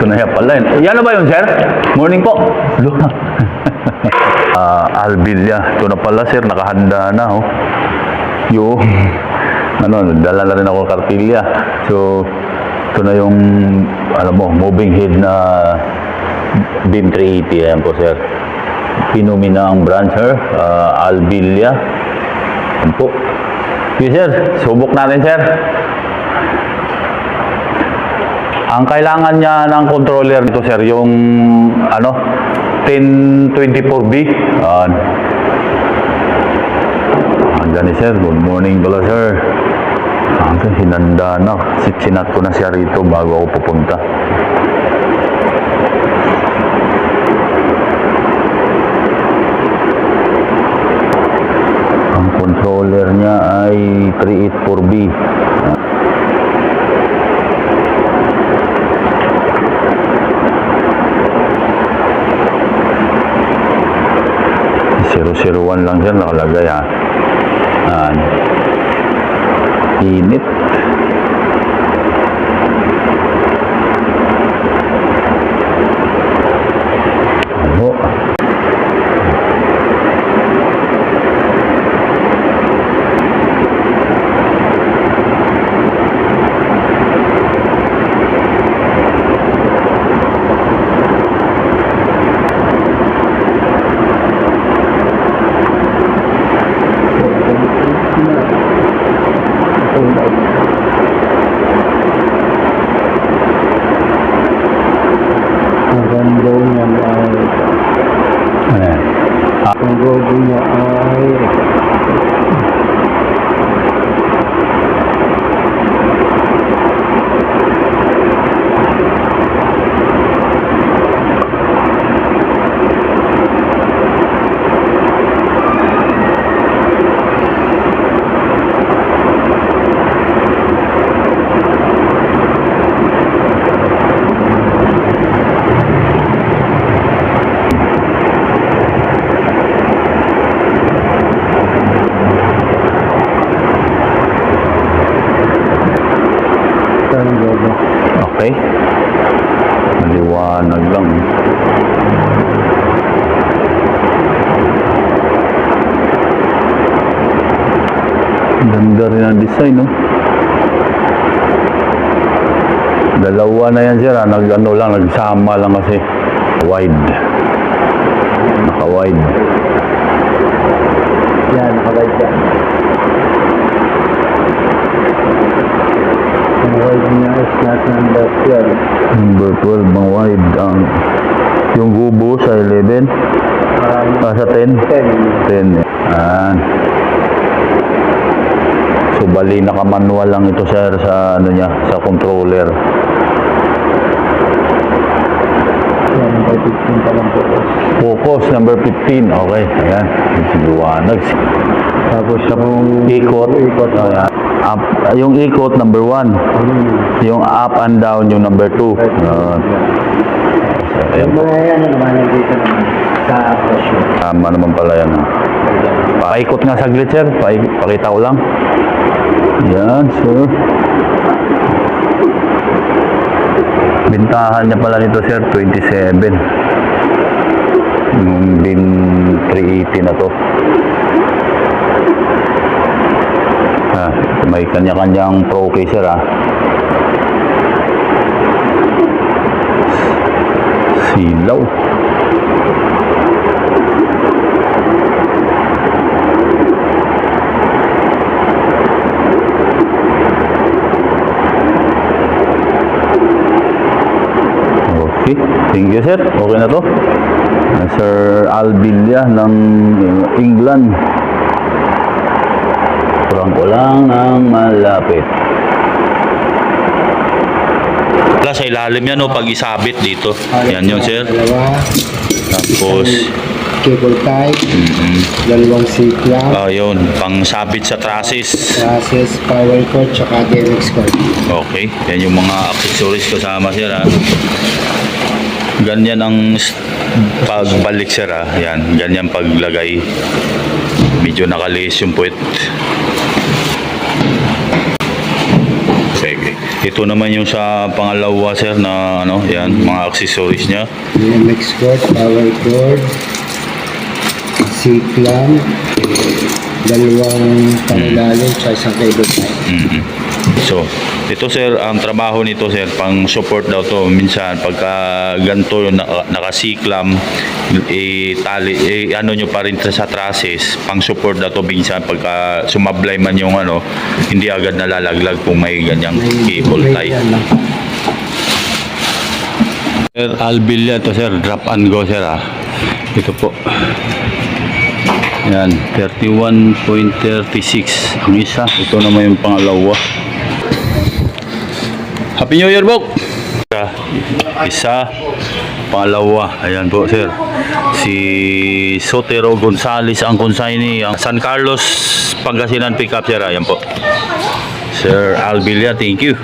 na yan pala. Yan na ba yun, sir? Morning po. Albilia. Ito na pala, sir. Nakahanda na, oh. Yung, dala na rin ako kartilya. So, ito na yung, alam mo, moving head na Beam 380. Ayan po, sir. Pinumi na ang brand, sir. Albilia. Ayan po. Okay, sir. Subok natin, sir. Ang kailangan niya ng controller nito, sir, yung 1024B. Andyan ni sir. Good morning pala, sir. Hanggang hinanda na. Sinat ko na siya rito bago ako pupunta. Ang controller niya ay 384B. 001 lang siya nakalagay, ha. Init. Ano? Ang logo niya ay okay. Maliwanag lang. Ganda rin ang design, no? Dalawa na yan, sir. Nagsama lang kasi. Wide. Naka-wide. yan, naka-wide yan. Ang wide niya is not number 12. Number 12 ang wide. Yung gubo sa 11. Sa 10? 10. So, bali naka-manual lang ito, sir, sa sa controller. Yan, number 15 pa lang focus. Focus, number 15. Okay, ayan. Liwanag. Tapos yung Ikot. Ayan. Yung ikot, number 1. Yung up and down, yung number 2. Yung mga yan, naman dito naman sa presyo. Tama naman pala yan. Paikot nga saglit, sir. Pakita ko lang. Yan, sir. Bintahan niya pala nito, sir, 27. Yung bin 380 na to. May kanya-kanyang pro caser, ha. Silaw. Okay, thank you, sir. Okay na to. Sir Albilia ng England. Kurang ko lang ng malapit. Sa ilalim yan, pag isabit dito. Yan yun, sir. Tapos cable type, dalawang C-clamp, yun, pang sabit sa trusses. power cord, tsaka DMX cord. Okay, yan yung mga accessories kasama, sir, ha. Ganyan ang pagbalik, sir, ha. Yan, ganyan paglagay. Medyo nakaliis yung puwet. Sige. Ito naman yung sa pangalawa sir na ano, yan, mga accessories niya. BMX cord, power cord, C-clamp, dalawang pangilalim, tsaka isang cable tie. Mhm. So, ito sir, ang trabaho nito sir, pang support daw to. Minsan, pagka ganito yung nakasiklam, tali, ano nyo pa rin sa trusses, pang support daw to. Minsan, pagka sumablay man yung ano, hindi agad nalalaglag kung may ganyang cable tie. Yan lang. Sir, Albilia to sir, drop and go sir ah. Ito po. Yan, 31.36 ang isa. Ito naman yung pangalawa. Happy New Year, Bok! Isa, pangalawa. Ayan po, sir. Si Sotero Gonzales ang consignee. Ang San Carlos, Pangasinan pickup, sir. Ayan po. Sir Albilia, thank you.